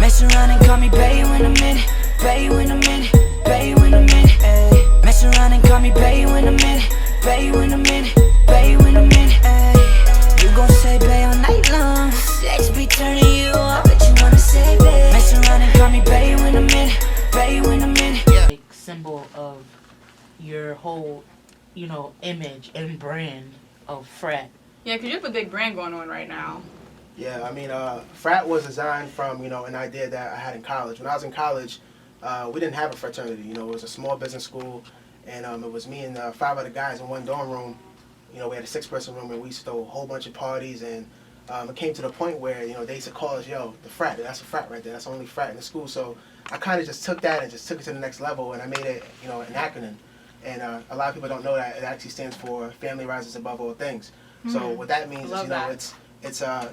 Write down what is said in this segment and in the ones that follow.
Mess around and call me bae in a minute, bae in a minute, bae in a minute, ayy. Mess around and call me bae in a minute, bae in a minute, bae in a minute, ayy. You gon' say bae all night long, sex be turning you on, but you wanna say bae. Mess around and call me bae in a minute, bae in a minute. Like symbol of your whole, you know, image and brand of F.R.A.A.T. Yeah, because you have a big brand going on right now. Yeah, I mean, F.R.A.A.T was designed from, you know, an idea that I had in college. When I was in college, we didn't have a fraternity. You know, it was a small business school, and it was me and 5 other guys in one dorm room. You know, we had a 6-person room, and we used to throw a whole bunch of parties, and it came to the point where, you know, they used to call us, yo, the F.R.A.A.T, that's a F.R.A.A.T right there. That's the only F.R.A.A.T in the school. So I kind of just took that and just took it to the next level, and I made it, you know, an acronym. And a lot of people don't know that it actually stands for Family Rises Above All Things. So what that means is, you know, it's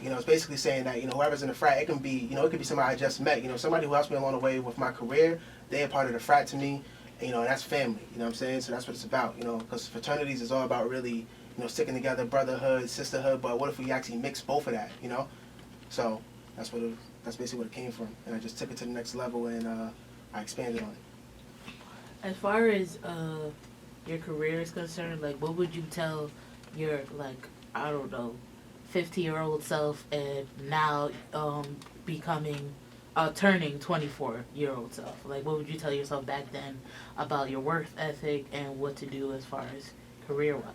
you know, it's basically saying that, you know, whoever's in the F.R.A.A.T, it can be, you know, it could be somebody I just met, you know, somebody who helps me along the way with my career. They are part of the F.R.A.A.T to me, and, you know, and that's family. You know what I'm saying? So that's what it's about, you know, because fraternities is all about really, you know, sticking together, brotherhood, sisterhood. But what if we actually mix both of that, you know? So that's basically what it came from, and I just took it to the next level, and I expanded on it. As far as your career is concerned, like, what would you tell your, like, I don't know, 50-year-old self and now becoming, turning 24-year-old self? Like, what would you tell yourself back then about your work ethic and what to do as far as career-wise?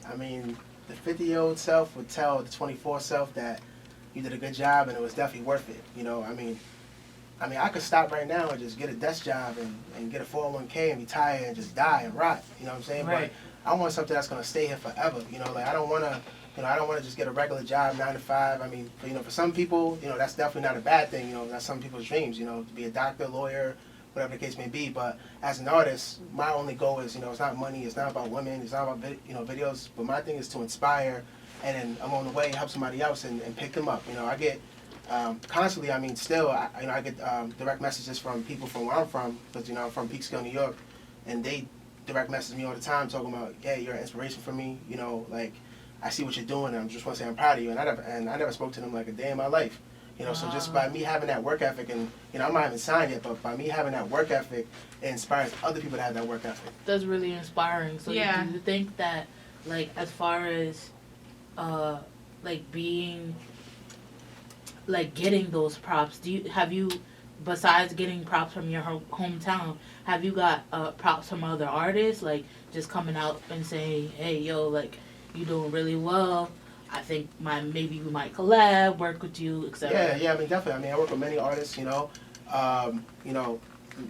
I mean, the 50-year-old self would tell the 24 self that you did a good job and it was definitely worth it. You know, I mean, I could stop right now and just get a desk job and get a 401k and retire and just die and rot. You know what I'm saying? Right. But I want something that's gonna stay here forever. You know, like I don't wanna just get a regular job, 9 to 5. I mean, you know, for some people, you know, that's definitely not a bad thing. You know, that's some people's dreams. You know, to be a doctor, lawyer, whatever the case may be. But as an artist, my only goal is, you know, it's not money, it's not about women, it's not about videos. But my thing is to inspire, and then along the way help somebody else and pick them up. You know, I get constantly. I mean, still, I get direct messages from people from where I'm from, because, you know, I'm from Peekskill, New York, and they direct message me all the time talking about, yeah, you're an inspiration for me. You know, like, I see what you're doing, and I just want to say I'm proud of you. And I never spoke to them like a day in my life. You know, so just by me having that work ethic, and, you know, I'm not even signed yet, but by me having that work ethic, it inspires other people to have that work ethic. That's really inspiring. So yeah. Do you think that, like, as far as, like, being, like, getting those props, have you, besides getting props from your hometown, have you got props from other artists, like, just coming out and saying, hey, yo, like, you doing really well, I think maybe we might collab, work with you, etc. Yeah, I mean, definitely. I mean, I work with many artists, you know. You know,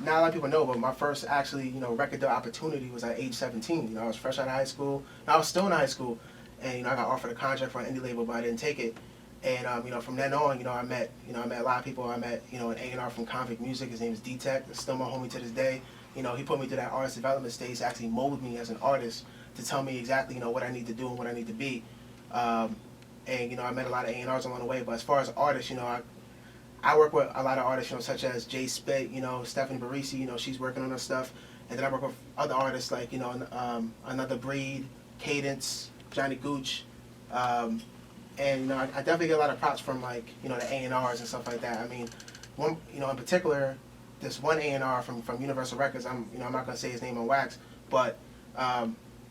not a lot of people know, but my first actually, you know, record deal opportunity was at age 17. You know, I was fresh out of high school. I was still in high school, and, you know, I got offered a contract for an indie label, but I didn't take it. And, you know, from then on, you know, I met a lot of people. I met, you know, an A&R from Convict Music. His name is D-Tech. It's still my homie to this day. You know, he put me through that artist development stage to actually mold me as an artist, to tell me exactly, you know, what I need to do and what I need to be. And, you know, I met a lot of A&Rs along the way. But as far as artists, you know, I work with a lot of artists, you know, such as Jay Spit, you know, Stephanie Barisi, you know, she's working on her stuff. And then I work with other artists like, you know, Another Breed, Cadence, Johnny Gooch. And, you know, I definitely get a lot of props from, like, you know, the A&Rs and stuff like that. I mean, one, you know, in particular, this one A&R from Universal Records, I'm not going to say his name on wax, but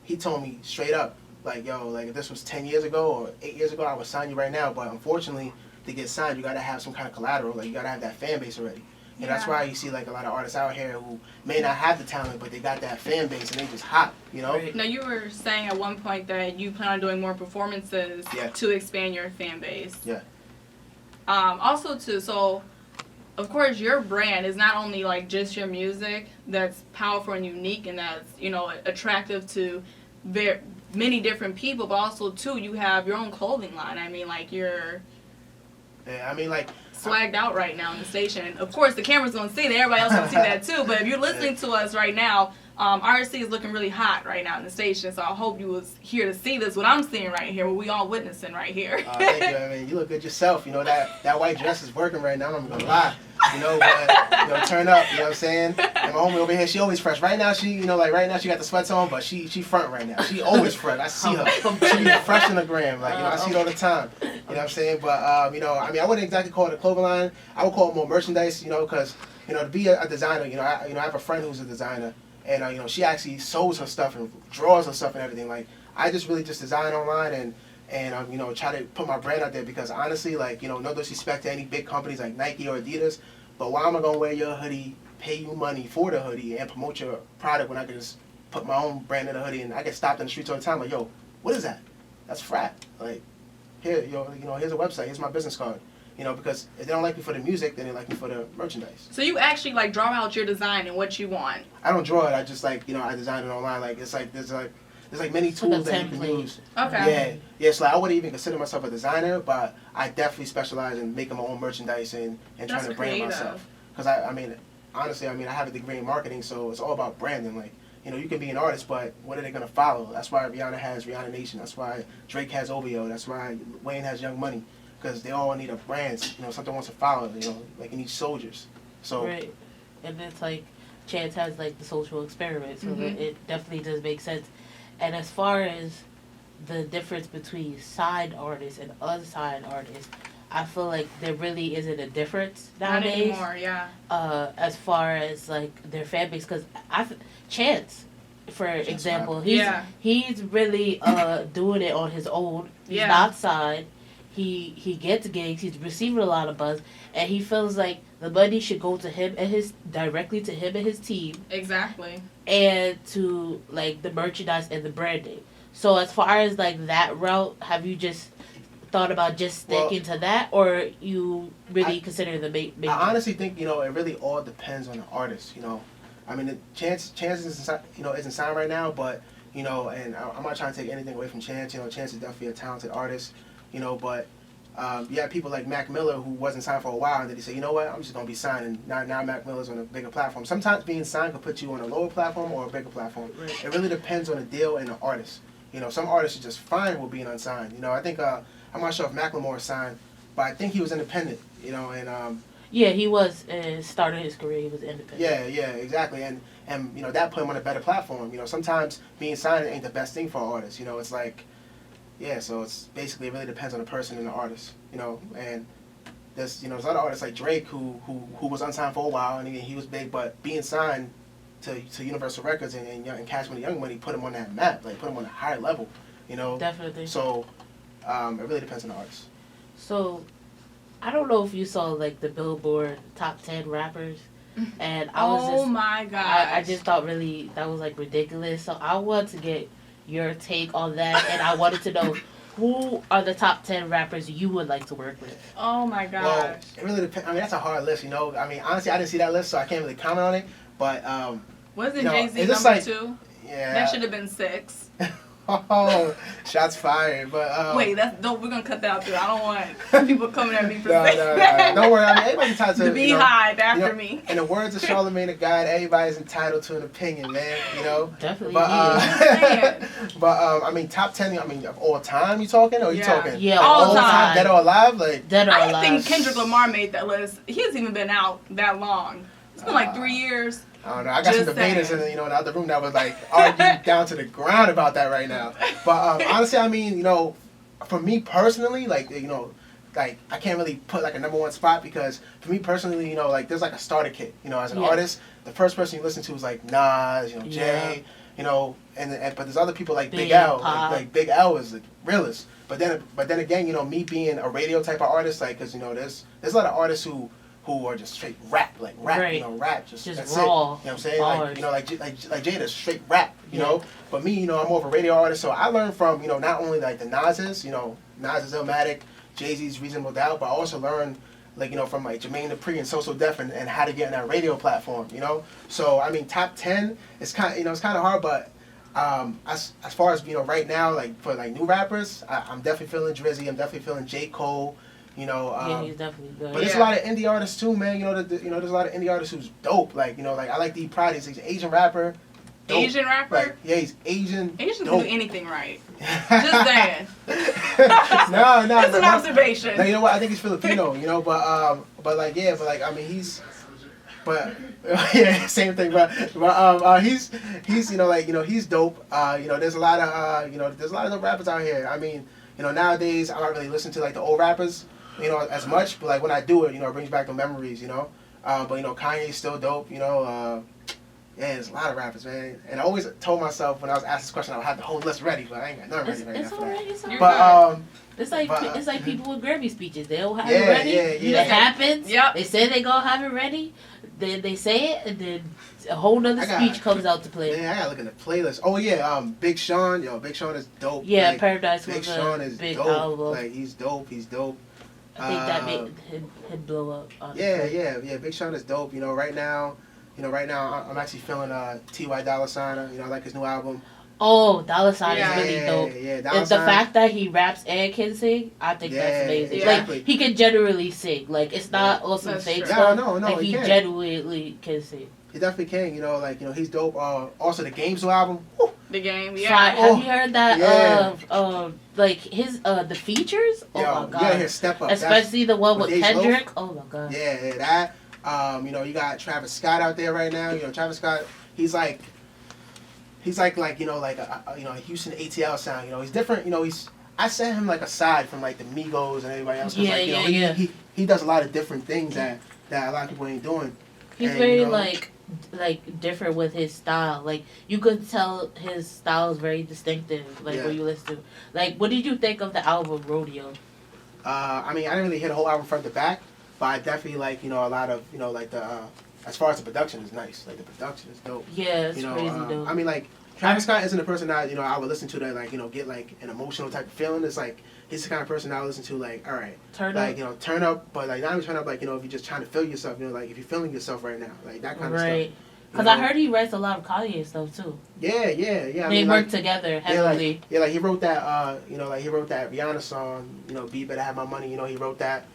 he told me straight up, like, yo, like, if this was 10 years ago or 8 years ago, I would sign you right now. But unfortunately, to get signed, you got to have some kind of collateral. Like, you got to have that fan base already. And that's why you see, like, a lot of artists out here who may not have the talent, but they got that fan base and they just hot, you know? Now, you were saying at one point that you plan on doing more performances to expand your fan base. Yeah. Also, too, so, of course, your brand is not only, like, just your music that's powerful and unique and that's, you know, attractive to many different people, but also, too, you have your own clothing line. I mean, like, you're... Yeah, I mean, like... swagged out right now in the station. Of course, the camera's going to see that. Everybody else will see that, too. But if you're listening to us right now, R.C is looking really hot right now in the station. So I hope you was here to see this, what I'm seeing right here, what we all witnessing right here. Thank you. I mean, you look good yourself. You know, that white dress is working right now. I'm not going to lie. You know, but, you know, turn up, you know what I'm saying? And my homie over here, she always fresh. Right now, she, you know, like, right now she got the sweats on, but she front right now. She always fresh. I see her. She be fresh in the gram. Like, you know, I see it all the time. You know what I'm saying? But, you know, I mean, I wouldn't exactly call it a clothing line. I would call it more merchandise, you know, because, you know, to be a designer, you know, I have a friend who's a designer, and, you know, she actually sews her stuff and draws her stuff and everything. Like, I just really just design online and you know, try to put my brand out there because, honestly, like, you know, no disrespect to any big companies like Nike or Adidas, but why am I going to wear your hoodie, pay you money for the hoodie, and promote your product when I can just put my own brand in the hoodie and I get stopped in the streets all the time like, yo, what is that? That's F.R.A.A.T. Like, here, you know, here's a website, here's my business card. You know, because if they don't like me for the music, then they like me for the merchandise. So you actually like draw out your design and what you want? I don't draw it. I just like, you know, I design it online. Like it's like there's like many tools that you can use. Okay. Yeah. So I wouldn't even consider myself a designer, but I definitely specialize in making my own merchandise and trying to brand myself. Because I mean, honestly, I mean, I have a degree in marketing, so it's all about branding. Like, you know, you can be an artist, but what are they gonna follow? That's why Rihanna has Rihanna Nation. That's why Drake has OVO. That's why Wayne has Young Money. Because they all need a brand, you know, something wants to follow, you know, like you need soldiers. So right, and it's like Chance has like the social experiment, so it definitely does make sense. And as far as the difference between signed artists and unsigned artists, I feel like there really isn't a difference nowadays. Not anymore, yeah. As far as like their fan base, because Chance, for example, he's really doing it on his own. He's not signed. He gets gigs. He's receiving a lot of buzz, and he feels like the money should go to him and directly to him and his team. Exactly. And to like the merchandise and the branding. So as far as like that route, have you just thought about just sticking to that, or you really consider the main? I honestly think, you know, it really all depends on the artist. You know, I mean, Chance isn't, you know, isn't signed right now, but you know, and I'm not trying to take anything away from Chance. You know, Chance is definitely a talented artist. You know, but you have people like Mac Miller who wasn't signed for a while, and then he said, you know what, I'm just going to be signed, and now Mac Miller's on a bigger platform. Sometimes being signed can put you on a lower platform or a bigger platform. Right. It really depends on the deal and the artist. You know, some artists are just fine with being unsigned. You know, I think, I'm not sure if Macklemore is signed, but I think he was independent, you know, and... yeah, he was, starting his career, he was independent. Yeah, exactly, and you know, that put him on a better platform. You know, sometimes being signed ain't the best thing for an artist. You know, it's like... yeah, so it's basically, it really depends on the person and the artist, you know, and there's other artists like Drake who was unsigned for a while and he was big, but being signed to Universal Records and Cash Money Young Money put him on that map, like put him on a higher level, you know. Definitely. So it really depends on the artist. So I don't know if you saw like the Billboard top 10 rappers, and I was oh my god, I just thought really that was like ridiculous. So I want to get your take on that, and I wanted to know who are the top 10 rappers you would like to work with. Oh my gosh. Well, it really depends. I mean, that's a hard list, you know. I mean, honestly, I didn't see that list, so I can't really comment on it. But wasn't you know, Jay-Z number like, 2? Yeah, that should have been 6. Oh, shots fired. But wait, we're gonna cut that out too. I don't want people coming at me for saying that. Don't worry. I mean, everybody's entitled to the beehive after me. In the words of Charlamagne the God, everybody's entitled to an opinion, man. You know. Definitely. But I mean, top 10. I mean, of all time, you talking or you talking? Yeah, like, all time. Dead or alive, like dead or alive. I think Kendrick Lamar made that list. He hasn't even been out that long. It's been like 3 years. I don't know. I got some debaters in the other room that was like arguing down to the ground about that right now. But honestly, I mean, you know, for me personally, like, you know, like I can't really put like a number one spot because for me personally, you know, like there's like a starter kit. You know, as an artist, the first person you listen to is like Nas, you know, Jay, you know, and but there's other people like Big L. Like Big L is the realest. But then again, you know, me being a radio type of artist, like, cause you know, there's a lot of artists who are just straight rap, like rap, right. You know, rap, just raw. It. You know what I'm saying? Bars. Like, you know, like Jada's straight rap, you know. But me, you know, I'm more of a radio artist, so I learned from, you know, not only like the Nas's, you know, Nas is Illmatic, Jay-Z's Reasonable Doubt, but I also learned, like, you know, from like Jermaine Dupri and So Def and how to get on that radio platform, you know. So I mean, top 10, it's kind of, you know, it's kind of hard, but as far as, you know, right now, like for like new rappers, I'm definitely feeling Drizzy, I'm definitely feeling J. Cole. You know, yeah, he's definitely good. But there's a lot of indie artists too, man. You know, there's a lot of indie artists who's dope. Like, you know, like I like the Pride. He's an Asian rapper. Dope. Asian rapper? Like, yeah, he's Asian. Asians can do anything right. Just saying. No. That's an observation. No, you know what? I think he's Filipino. You know, but like yeah, but like I mean but yeah, same thing. But he's you know, like, you know, he's dope. You know, there's a lot of dope rappers out here. I mean, you know, nowadays I don't really listen to like the old rappers, you know, as much. But like when I do it, you know, it brings back the memories, you know. But you know, Kanye's still dope, you know. Yeah, there's a lot of rappers, man. And I always told myself when I was asked this question, I would have the whole list ready, but I ain't got nothing ready right now. It's alright. It's alright. But It's like people with Grammy speeches. They don't have Yeah, it ready. yeah. It happens. Yep. They say they gonna have it ready. Then they say it, and then a whole nother speech comes out to play. Man, I gotta look in the playlist. Oh yeah, Big Sean, Big Sean is dope. Yeah, like, Paradise Big was Sean a is big dope. album. Like he's dope. I think that made him blow up. Honestly. Yeah. Big Sean is dope. You know, right now I'm actually feeling T.Y. Dolla $ign. You know, I like his new album. Oh, Dollar Sign Yeah. is really dope. Yeah, The fact that he raps and can sing, I think that's amazing. Exactly. Like he can generally sing. Like it's not awesome That's fake true. stuff. No, like he can. genuinely can sing. He definitely can. You know, like he's dope. Also the Game's new album. Woo. The Game, yeah. Fire. Have you heard that? Yeah. Like his the features. Oh Yo, my you gotta hear god. Step Up. Especially the one with Dej Kendrick. Loaf. Oh my god. Yeah, that. You know, you got Travis Scott out there right now. You know, Travis Scott, he's like a Houston ATL sound. You know, he's different. You know, I set him like aside from like the Migos and everybody else. 'Cause, Yeah, like, you know, yeah. He does a lot of different things that a lot of people ain't doing. He's And, very you know, like different with his style. Like you could tell his style is very distinctive. Like Yeah. when you listen to. Like, what did you think of the album Rodeo? I mean, I didn't really hear the whole album front to back, but I definitely like, you know, a lot of, you know, like the as far as the production is nice. Like the production is dope. Yeah, it's You know, crazy dope. I mean, like Travis Scott isn't a person that, you know, I would listen to that, like, you know, get like an emotional type of feeling. It's like he's the kind of person I would listen to, like, all right, Turn like, up. you know, turn up, but like not even turn up, like, you know, if you're just trying to feel yourself, you know, like if you're feeling yourself right now, like that kind of Right. stuff. Because You I know? heard he writes a lot of Kanye stuff too. Yeah. I They mean, work like, together yeah, heavily. like he wrote that, you know, like he wrote that Rihanna song, you know, Be Better Have My Money, you know, he wrote that.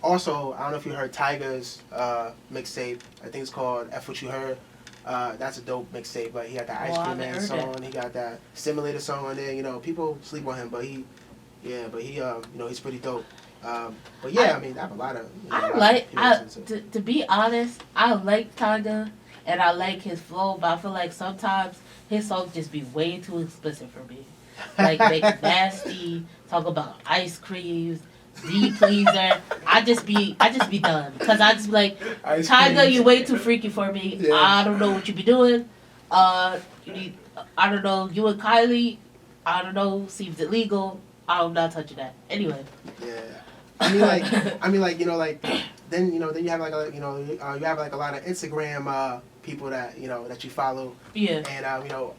Also, I don't know if you heard Tyga's mixtape. I think it's called F What You Heard. That's a dope mixtape. Like he got that Ice Oh, I Cream haven't Man heard song. that. He got that Simulator song on there. You know, people sleep on him, but he, you know, he's pretty dope. But yeah, I mean, I have a lot of. You know, a lot of people listen to. To be honest, I like Tyga and I like his flow, but I feel like sometimes his songs just be way too explicit for me. Like make it nasty, talk about ice creams, D pleaser. I just be done because I just be like, Ice Tyga, creams. you way too freaky for me. Yeah. I don't know what you be doing. I don't know, you and Kylie, I don't know, seems illegal. I'm not touching that. Anyway. Yeah. I mean, like, you know, like, then you have like, you have like a lot of Instagram people that, you know, that you follow. Yeah. And, you know,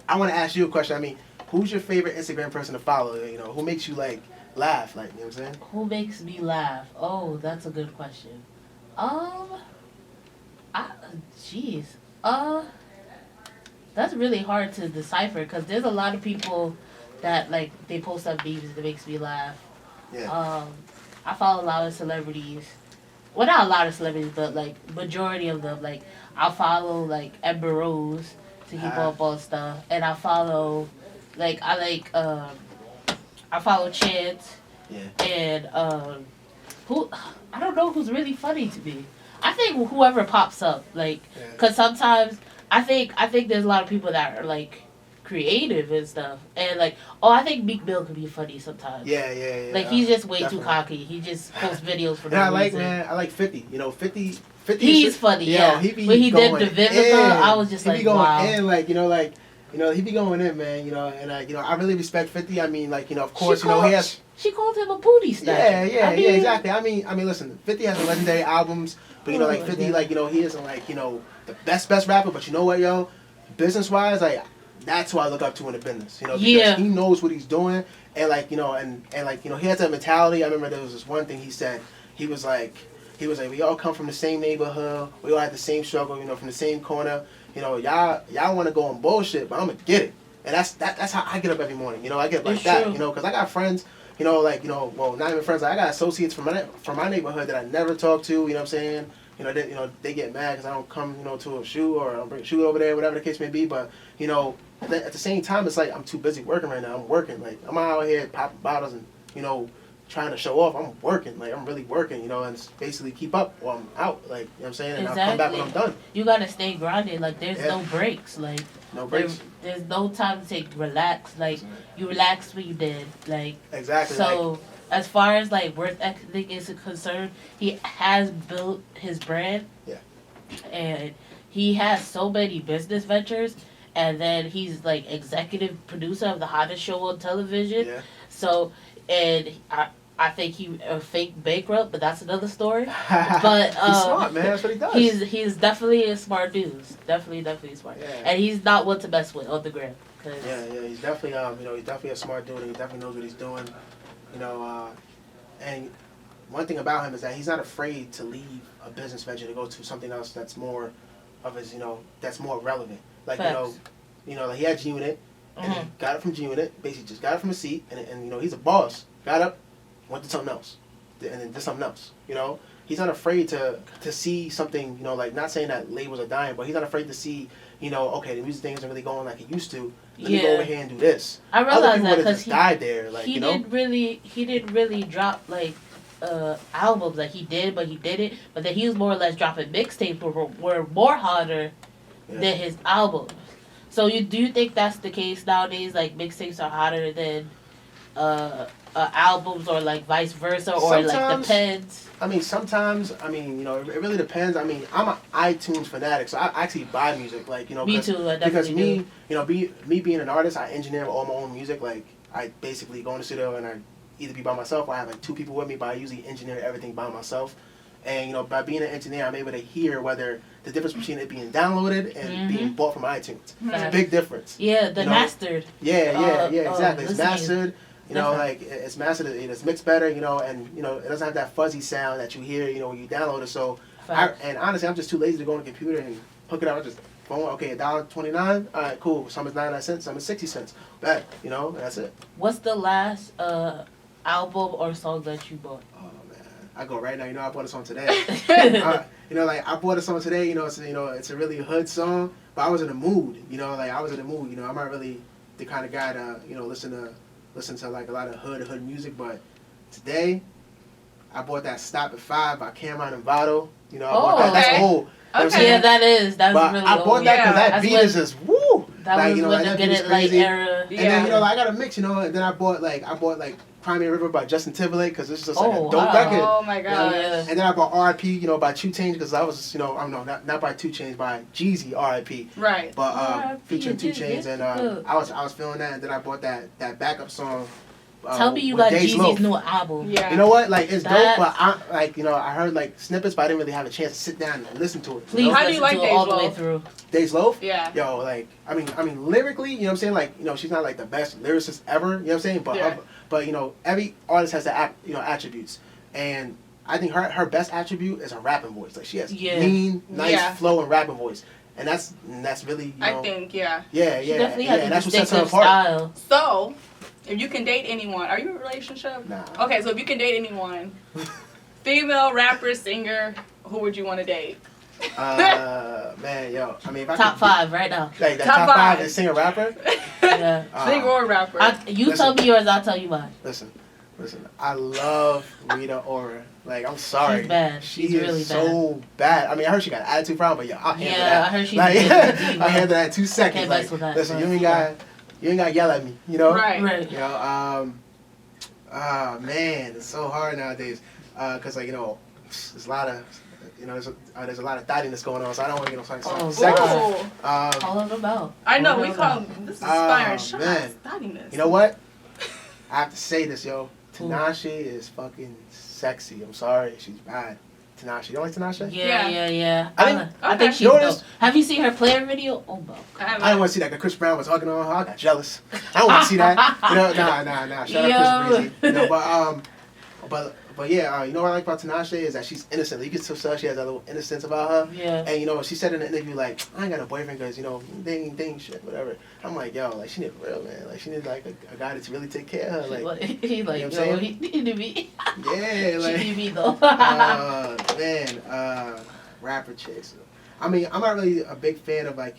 I want to ask you a question. I mean, who's your favorite Instagram person to follow? You know, who makes you, like, laugh? Like, you know what I'm saying? Who makes me laugh? Oh, that's a good question. Jeez. That's really hard to decipher because there's a lot of people that, like, they post up memes that makes me laugh. Yeah. I follow a lot of celebrities. Well, not a lot of celebrities, but, like, majority of them. Like, I'll follow, like, Amber Rose to keep up on stuff. And I follow, like, I follow Chance. Yeah. And, I don't know who's really funny to me. I think whoever pops up, like, because sometimes I think there's a lot of people that are, like, creative and stuff. And, like, I think Meek Mill can be funny sometimes. Yeah. Like, he's just way definitely. too cocky. He just posts videos for And no I like, reason. man, I like 50. You know, 50 He's funny, yo, yeah. He be When he did going the Vivica, in. I was just he like, be going wow. in, like, you know, he be going in, man, you know, and, you know, I really respect 50. I mean, like, you know, of course, he has... She called him a booty snatcher. Yeah, exactly. I mean, listen, 50 has legendary albums, but, you know, like, 50, like, you know, he isn't, like, you know, the best rapper, but you know what, yo? Business-wise, like, that's who I look up to in the business, you know, because he knows what he's doing, and, like, you know, and like, you know, he has that mentality. I remember there was this one thing he said. He was like, we all come from the same neighborhood. We all have the same struggle, you know, from the same corner. You know, y'all want to go on bullshit, but I'm going to get it. And that's how I get up every morning. You know, I get up like that, you know, because I got friends, you know, like, you know, well, not even friends. Like, I got associates from my neighborhood that I never talk to, you know what I'm saying? You know, they get mad because I don't come, you know, to a shoe or I don't bring a shoe over there, whatever the case may be. But, you know, at the same time, it's like I'm too busy working right now. I'm working. Like, I'm out here popping bottles and, you know, trying to show off. I'm working. Like, I'm really working, you know, and basically keep up while I'm out. Like, you know what I'm saying? And I'll come back when I'm done. You got to stay grounded. Like, there's no breaks. Like, No breaks. There's no time to relax. Like, you relaxed when you did. Like, Exactly. so, as far as, like, work ethic is concerned, he has built his brand. Yeah. And he has so many business ventures. And then he's, like, executive producer of the hottest show on television. Yeah. So, and I think he fake bankrupt, but that's another story. But he's smart, man. That's what he does. He's definitely a smart dude. Definitely smart. Yeah. And he's not one to mess with on the gram. Yeah, he's definitely he's definitely a smart dude. And he definitely knows what he's doing. And one thing about him is that he's not afraid to leave a business venture to go to something else that's more of his, that's more relevant. Like Facts. Like he had G Unit, and he Mhm. got it from G Unit. Basically, just got it from a seat, and he's a boss. Got up, went to something else, and then did something else. He's not afraid to see something. Like not saying that labels are dying, but he's not afraid to see. Okay, the music thing isn't really going like it used to. Let me go over here and do this. I Other realized people that would have because just died there. Like he didn't really drop like albums. Like he did, but he didn't. But then he was more or less dropping mixtapes were more hotter than his albums. So do you think that's the case nowadays? Like mixtapes are hotter than albums, or like vice versa, or like Sometimes, depends. Sometimes, it really depends. I'm an iTunes fanatic, so I actually buy music, Me too, I definitely because me being an artist, I engineer all my own music. Like, I basically go in the studio and I either be by myself or I have like 2 people with me, but I usually engineer everything by myself. And, by being an engineer, I'm able to hear whether the difference between it being downloaded and being bought from iTunes. It's a big difference. Yeah, the mastered. Yeah, exactly. It's listening. mastered. It's mastered, it's mixed better, and, it doesn't have that fuzzy sound that you hear, when you download it. So, and honestly, I'm just too lazy to go on the computer and hook it up. I just phone, okay, $1.29, all right, cool. Some is 99 cents, some is 60 cents. Bet, that's it. What's the last album or song that you bought? Oh man, I go right now. I bought a song today. I bought a song today. It's a really hood song, but I was in the mood. I was in the mood. I'm not really the kind of guy to listen to like a lot of hood music, but today I bought that "Stop at 5" by Keana and Khadijah. I bought that. That's old. Okay. Yeah, that is. That's but really I bought old. that because Yeah. that beat is just woo. That like, was when that the beat is Get It Like crazy. era. And then I got a mix, and then I bought Cry Me a River by Justin Timberlake because it's just like a dope record. Oh my god. Yeah. And then I bought R.I.P. By 2 Chainz because I was not by 2 Chainz, by Jeezy R.I.P. Right. But R.I.P. featuring 2 Jeezy, Chainz, and good. I was feeling that, and then I bought that backup song. Tell me you with got Days Jeezy's Loaf. new album. Yeah. You know what? Like it's That- dope, but I heard like snippets, but I didn't really have a chance to sit down and listen to it. Please How do you listen like to it all Days the way Loaf? through. Days Loaf? Yeah. Yo, like I mean lyrically, you know what I'm saying? Like, she's not like the best lyricist ever, you know what I'm saying? But Yeah. but every artist has the attributes. And I think her best attribute is her rapping voice. Like she has mean, nice flow and rapping voice. And that's really, I think, yeah. Yeah, She definitely has a and that's what sets her distinctive apart. style. So, if you can date anyone, are you in a relationship? Nah. Okay, so if you can date anyone, female rapper, singer, who would you want to date? Man, yo, if I Top could- 5 right now. Like the Top top 5 five. is singer rapper. Yeah. Singer or rapper? You Listen. tell me yours, I'll tell you mine. Listen, I love Rita Ora. Like, I'm sorry. She's bad. She She's is really so bad. I heard she got an attitude problem, but yeah, I'll handle Yeah, that. I heard she's like, a diva. I'll handle that in 2 seconds. Can't Like, mess with that, listen, but- you ain't got to yell at me, Right. Right. Man, it's so hard nowadays. Cause there's a lot of, there's a lot of thottiness going on, so I don't want to get on something Oh, second. Ooh. Call them out. I know, Call we them call out. this inspiring shots. Man. Thottiness. You know what? I have to say this, yo. Tinashe is fucking sexy. I'm sorry, she's bad. Tinashe, you don't like Tinashe? Yeah. I I think she's noticed- dope. Have you seen her player video? Oh, no. I don't want to see that. 'Cause Chris Brown was hugging on her. I got jealous. I don't want to see that. Nah. Shout out Chris Breezy. But yeah, you know what I like about Tinashe is that she's innocent. You can still tell she has that little innocence about her. Yeah. And she said in the interview like, I ain't got a boyfriend because they ain't shit, whatever. I'm like, yo, like she need a real man. Like she need like a guy to really take care of her. Like, He's like, you know what I'm yo, saying? he need to be. yeah, like. She need me though. Rapper chicks. I'm not really a big fan of like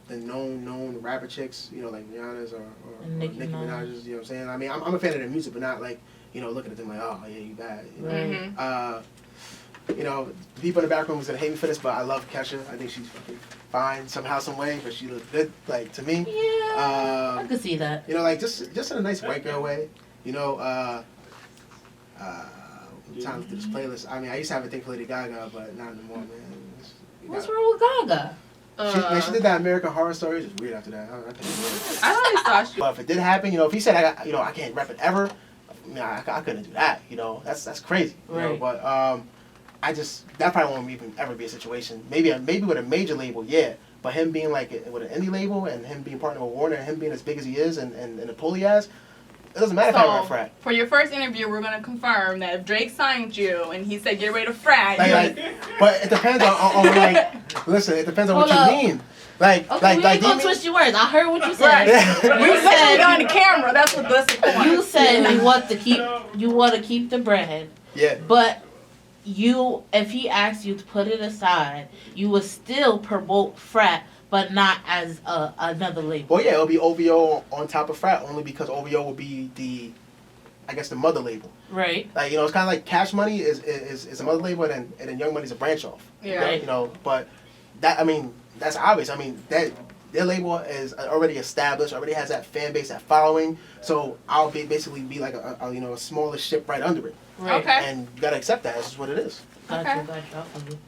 the known rapper chicks, like Rihanna's or Nicki Nicki Minaj. Minaj's, you know what I'm saying? I'm a fan of their music, but not like, looking at them like, oh yeah, you bad. Mhm. You know, the people in the back room was gonna hate me for this, but I love Kesha. I think she's fucking fine somehow, some way, but she looks good, like to me. Yeah, I could see that. You know, like just in a nice white girl way. You know, time to this playlist. I mean, I used to have a thing for Lady Gaga, but not anymore, man. What's wrong with Gaga? She did that American Horror Story. It was weird after that. I couldn't do it. I always thought she. But if it did happen, you know, if he said I can't rep it ever, I mean, I couldn't do that. You know, that's crazy. You know, but I just that probably won't even ever be a situation. Maybe with a major label, yeah. But him being like with an indie label and him being partnered with Warner and him being as big as he is and the pull he has, it doesn't matter if I rep frat. For your first interview, we're gonna confirm that if Drake signed you and he said get ready to frat, but it depends on like listen, it depends on what you mean. Like, okay, we ain't gonna twist your words. I heard what you said. You said on the camera. That's what that's the point. You said you want to keep the bread. Yeah. But if he asked you to put it aside, you would still promote Frat, but not as another label. Well, yeah, it'll be OVO on top of Frat only because OVO will be the mother label. Right. Like, you know, it's kind of like Cash Money is a mother label and then Young Money's a branch off. Yeah. Right. You know, but that, I mean, that's obvious. I mean, that their label is already established, already has that fan base, that following. So I'll basically be like a smaller ship right under it. Right. Okay. And you gotta accept that. That's just what it is. Got Okay. you.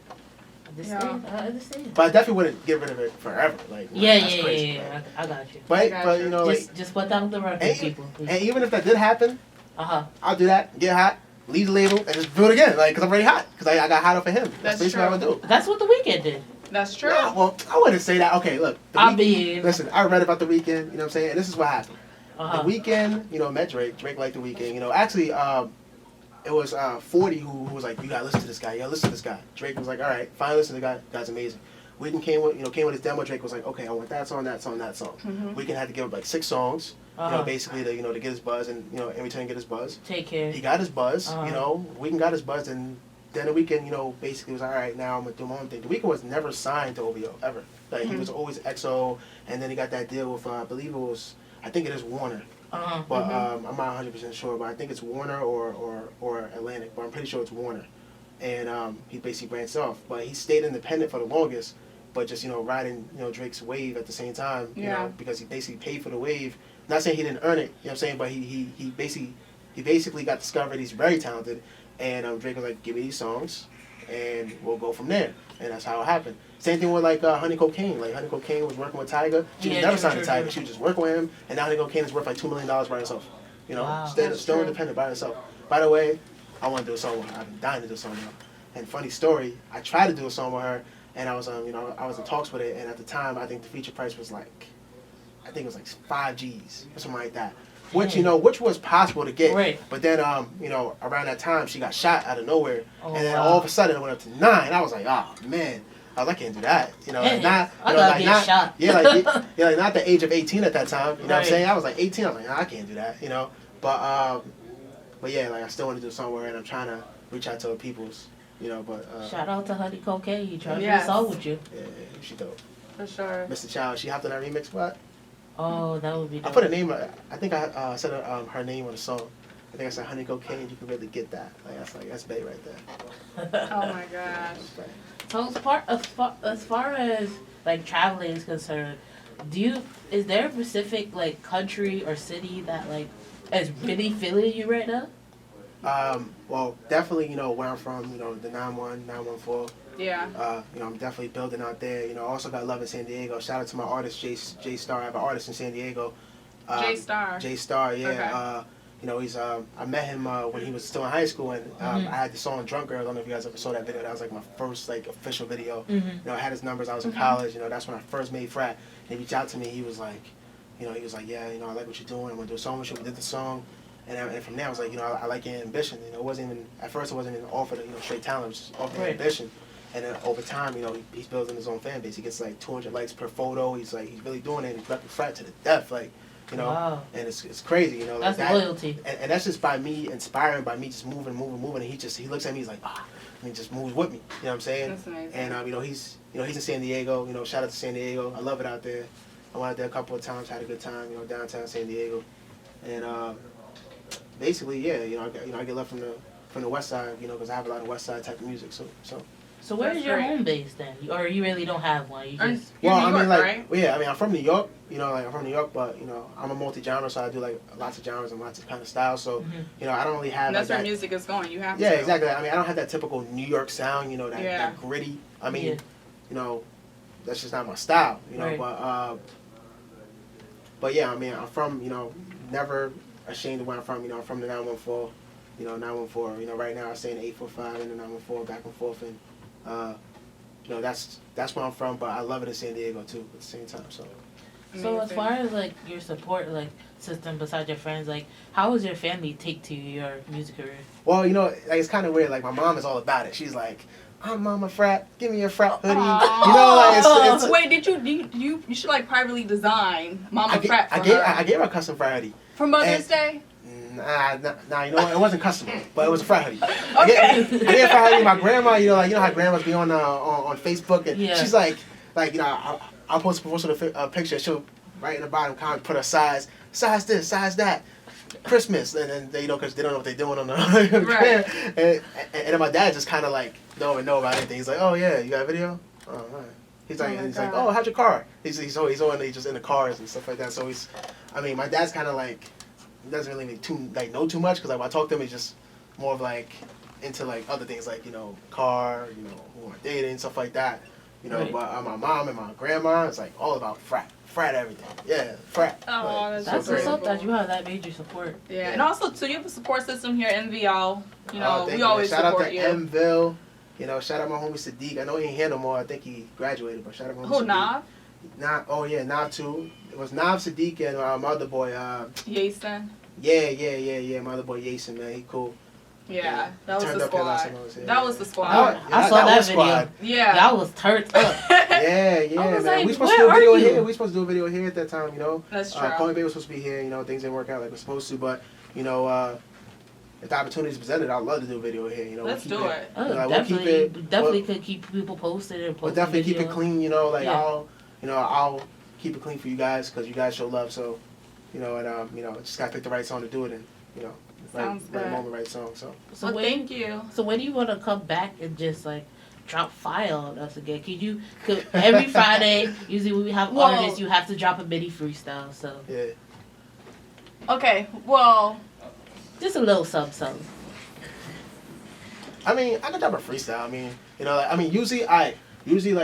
I understand. But I definitely wouldn't get rid of it forever. Like, Yeah, crazy, yeah. I got you. But you know, Just put down the record, people. And even if that did happen, Uh-huh. I'll do that. Get hot, leave the label, and just do it again. Like, cause I'm already hot. Cause I got hot off of him. That's basically what I would do. That's what the Weeknd did. That's true. Yeah, well, I wouldn't say that. Okay, look. Listen, I read about the Weeknd. You know what I'm saying? And this is what happened. Uh-huh. The Weeknd, you know, met Drake. Drake liked the Weeknd. You know, actually, it was 40 who was like, you gotta listen to this guy. You gotta listen to this guy. Drake was like, all right, finally listen to the guy. Guy's amazing. Weeknd came with his demo. Drake was like, okay, I want that song, that song, that song. Mm-hmm. Weeknd had to give up like 6 songs. Uh-huh. You know, basically to get his buzz and in return get his buzz. Take care. He got his buzz. Uh-huh. You know, Weeknd got his buzz and. Then the Weeknd, basically was all right. Now I'm gonna do my own thing. The Weeknd was never signed to OVO ever. Like he was always EXO, and then he got that deal with I think it is Warner, Uh-huh. but I'm not 100% sure. But I think it's Warner or Atlantic, but I'm pretty sure it's Warner. And he basically branched off, but he stayed independent for the longest. But just riding Drake's wave at the same time, because he basically paid for the wave. Not saying he didn't earn it, you know what I'm saying, but he basically got discovered. He's very talented. And Drake was like, give me these songs, and we'll go from there. And that's how it happened. Same thing with like Honey Cocaine. Like Honey Cocaine was working with Tyga. She was never signed to Tyga. She was just working with him. And now Honey Cocaine is worth like $2 million by herself. Wow. Still independent by herself. By the way, I want to do a song with her. I've been dying to do a song with her. And funny story, I tried to do a song with her, and I was I was in talks with it. And at the time, I think the feature price was like, I think it was like 5 G's or something like that. Which was possible to get. Right. But then, around that time, she got shot out of nowhere. Oh, and then wow. all of a sudden, it went up to 9. I was like, oh, man. I can't do that. Shot. Yeah, like not the age of 18 at that time. You know what I'm Right. saying? I was like 18. I was like, nah, I can't do that, But yeah, like I still want to do somewhere, and I'm trying to reach out to other people's, Shout out to Honey Cocaine. He tried to do a Yes. song with you. Yeah, she dope. For sure. Mr. Child, she hopped on that remix, what? Oh, that would be I dope. put a name. I think I said her name on the song. I think I said Honey Cocaine. You can really get that. That's bae right there. Oh my gosh. So as far as like traveling is concerned, is there a specific like country or city that like is really feeling you right now? Well, definitely, where I'm from, the 9-1, 914. Yeah. I'm definitely building out there. I also got love in San Diego. Shout out to my artist, J Star. I have an artist in San Diego. J Star. J Star, yeah. Okay. He's I met him when he was still in high school, and I had the song "Drunk Girl." I don't know if you guys ever saw that video. That was like my first like official video. I had his numbers. I was in college. That's when I first made Frat. And he reached out to me. He was like, yeah, I like what you're doing. I'm gonna do a song with you. We did the song. And from there, I was like, I like your ambition. It wasn't even, at first it wasn't even offered, straight talent. It was just offered ambition. And then over time, he's building his own fan base. He gets like 200 likes per photo. He's really doing it. He's repping Frat to the death, Wow. And it's crazy, That's loyalty. And that's just by me, inspiring by me, just moving. And he looks at me, he's like, and he just moves with me. You know what I'm saying? That's amazing. And he's in San Diego. Shout out to San Diego. I love it out there. I went out there a couple of times, had a good time. Downtown San Diego, and basically, yeah, I get love from from the West Side, you know, because I have a lot of West Side type of music. So So where's That's your great. home base then? Or you really don't have one? You Or- just You're well, New I mean, York, like, right? well, yeah, I mean, I'm from New York, you know, like I'm from New York, but you know, I'm a multi-genre, so I do like lots of genres and lots of kind of styles. So, you know, I don't really have And that's like where that. music is going. You have Yeah, to. exactly. I mean, I don't have that typical New York sound, you know, that, Yeah. that gritty. I mean, Yeah. you know, that's just not my style, you know. Right. But yeah, I mean, I'm from, you know, never ashamed of where I'm from. You know, I'm from the 914. You know, 914. You know, right now I stay in the 845 and the 914, back and forth, and you know, that's where I'm from. But I love it in San Diego too at the same time. So. So as Amazing. far as like your support like system besides your friends, like how was your family take to your music career? Well, you know, like, it's kind of weird. Like my mom is all about it. She's like, "I'm Mama Frat. Give me a frat hoodie." Aw. You know, like it's Wait, did you should like privately design Mama Frat for I gave her I gave her a custom frat hoodie. for Mother's Day? Nah, you know what? It wasn't custom, but it was a frat hoodie. Okay. I gave a frat hoodie. My grandma, you know how grandmas be on Facebook, and Yeah. she's like, you know, I'll post a picture. She'll write in the bottom comment, put a size this, size that. Christmas, and then they, you know, because they don't know what they're doing on the Right. and then my dad just kind of like don't even know about anything. He's like, "Oh yeah, you got a video?" Oh, all right. He's like, Oh my he's like, God. "Oh, how's your car?" He's just in the cars and stuff like that. So he's, I mean, my dad's kind of like, he doesn't really know too much, because like when I talk to him, he's just more of like into like other things, like, you know, car, you know, who I'm dating, stuff like that. You know, Right. but my mom and my grandma, it's like all about frat everything. Yeah, frat. Oh, Like, that's That's so what's great. up that you have that major support. Yeah, and also too, you have a support system here at MVL. You know, thank we you. always Shout support out to you. MVL. You know, shout out my homie Sadiq. I know he ain't here no more. I think he graduated, but shout out my homie Who, Sadiq. Nav? Nav. Oh yeah, Nav too. It was Nav, Sadiq, and my other boy. Yason. Yeah. My other boy Yason, man, he cool. Yeah, that was Turned the up here last squad. time I was here. That was the I, squad. I saw that was video. squad. Yeah. Y'all was turned up. Yeah, I was man. like, We supposed to where do a video are you? here. We supposed to do a video here at that time, you know. That's true. Chloe Bay was supposed to be here. You know, things didn't work out like we're supposed to, but you know, if the opportunity is presented, I'd love to do a video here. You know, Let's we'll do keep it. Oh, Like, we'll keep definitely it- could keep people posted and We'll post definitely keep it videos. clean, you know. Like Yeah. I'll keep it clean for you guys, because you guys show love. So, you know, and you know, just gotta pick the right song to do it in. You know, Sounds right good. moment, right song. So. So Well, when, thank you. So when do you want to come back and just like drop fire on us again? Could every Friday, usually when we have Well- artists, you have to drop a mini freestyle. So Yeah. Okay, well, just a little sub. I mean, I can drop a freestyle. I mean, you know, like, I mean, usually like,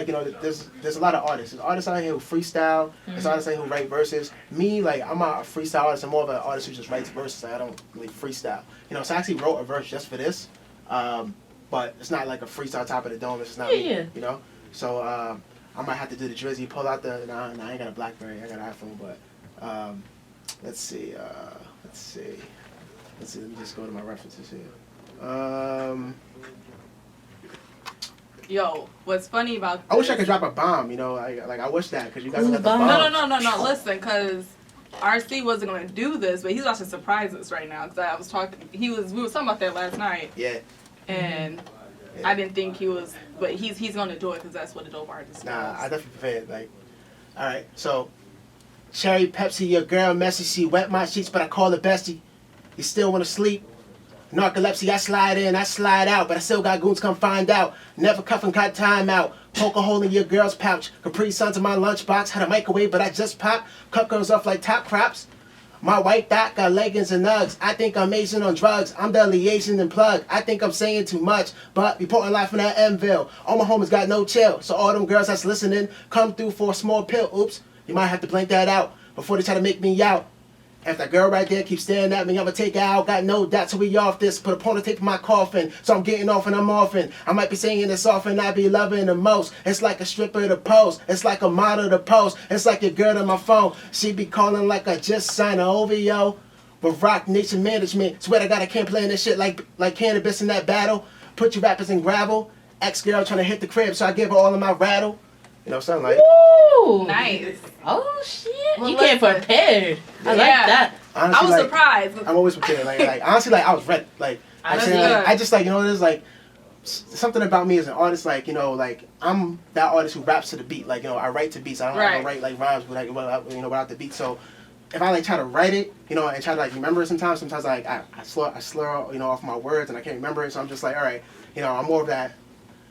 you know, there's a lot of artists. There's artists out here who freestyle. There's artists out here who write verses. Me, like, I'm not a freestyle artist. I'm more of an artist who just writes verses. Like, I don't really freestyle. You know, so I actually wrote a verse just for this, but it's not like a freestyle top of the dome. It's just not me. Yeah. You know, so I might have to do the Drizzy, pull out the. Nah, I ain't got a BlackBerry. I got an iPhone, but let's see. Let me just go to my references here. yo, what's funny about this? I wish I could drop a bomb, you know, like I wish that, because you guys Ooh, got the bomb. bomb. No. Listen, because R.C wasn't gonna do this, but he's about to surprise us right now. Because I was talking, we were talking about that last night, Yeah. and Yeah. I didn't think he was, but he's gonna do it because that's what a dope artist does. Nah, I definitely prepared. Like, all right, so Cherry Pepsi, your girl messy. She wet my sheets, but I call her bestie. You still wanna sleep? Narcolepsy, I slide in, I slide out, but I still got goons come find out. Never cuffin', got time out. Poke a hole in your girl's pouch. Capri Suns in my lunchbox. Had a microwave, but I just popped. Cut girls off like top crops. My white dot got leggings and nugs. I think I'm Asian on drugs. I'm the liaison and plug. I think I'm saying too much, but reporting live from that MVL. All my homies got no chill, so all them girls that's listening, come through for a small pill. Oops, you might have to blank that out before they try to make me out. If that girl right there keeps staring at me, I'ma take her out. Got no doubt till we off this. Put a pointer tape in my coffin. So I'm getting off and I'm offing. I might be saying this often, I be loving the most. It's like a stripper to pose. It's like a model to post. It's like your girl on my phone. She be calling like I just signed an OVO. With Rock Nation Management. Swear to God I can't play in this shit like cannabis in that battle. Put you rappers in gravel. Ex-girl trying to hit the crib, so I give her all of my rattle. You know, something like. Ooh. Nice. Oh shit! Well, you came listen. prepared. I like Yeah. that. Honestly, I was like, surprised. I'm always prepared. Like honestly, like I was ready. Like That's actually, good. like, I just like, you know, there's like something about me as an artist. Like, you know, like I'm that artist who raps to the beat. Like, you know, I write to beats. I don't Right. write like rhymes, but like you know, without the beat. So if I like try to write it, you know, and try to like remember it sometimes like I slur, you know, off my words and I can't remember it. So I'm just like, all right, you know, I'm more of that.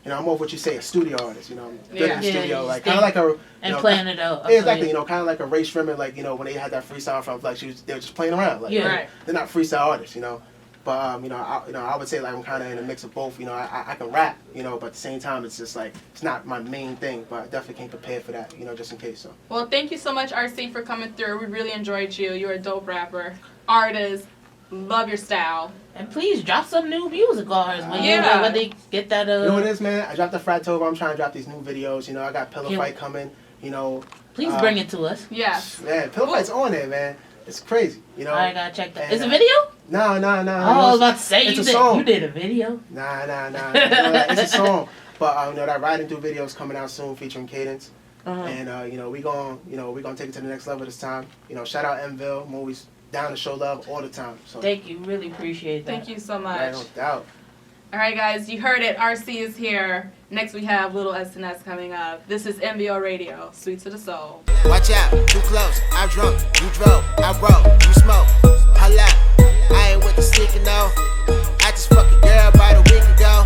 You know, I'm more of what you say, a studio artist. You know, I'm good in the studio, like kind of like a plan it out. Yeah, exactly. You know, kind of like a Ray Shrimmer, like you know when they had that freestyle from like they were just playing around. Like, Right. They're not freestyle artists, you know. But you know, I would say like I'm kind of in a mix of both. You know, I can rap, you know, but at the same time it's just like it's not my main thing. But I definitely came prepared for that, you know, just in case. So. Well, thank you so much, R.C, for coming through. We really enjoyed you. You're a dope rapper, artist. Love your style. And please drop some new music on when when they get that. You know what it is, man? I dropped the F.R.A.A.T. I'm trying to drop these new videos. You know, I got Pillow Fight coming. You know. Please bring it to us. Yes. Man, Pillow Fight's on there, man. It's crazy. You know. I gotta check that. And, Is it a video? No. Oh, I was about to say it's a song. You did a video. Nah. It's a song. But you know that Riding Through video is coming out soon, featuring Cadence. And you know we gonna take it to the next level this time. You know, shout out MVL. I'm always down to show love all the time. So thank you, really appreciate that. Thank you so much. Right, no doubt. All right, guys, you heard it. RC is here. Next, we have Little S&S coming up. This is MVL Radio, Sweet to the Soul. Watch out, too close. I'm drunk, you drove, I roll, you smoke. Holla, I ain't with the sneaking though. I just fucked a girl about a week ago.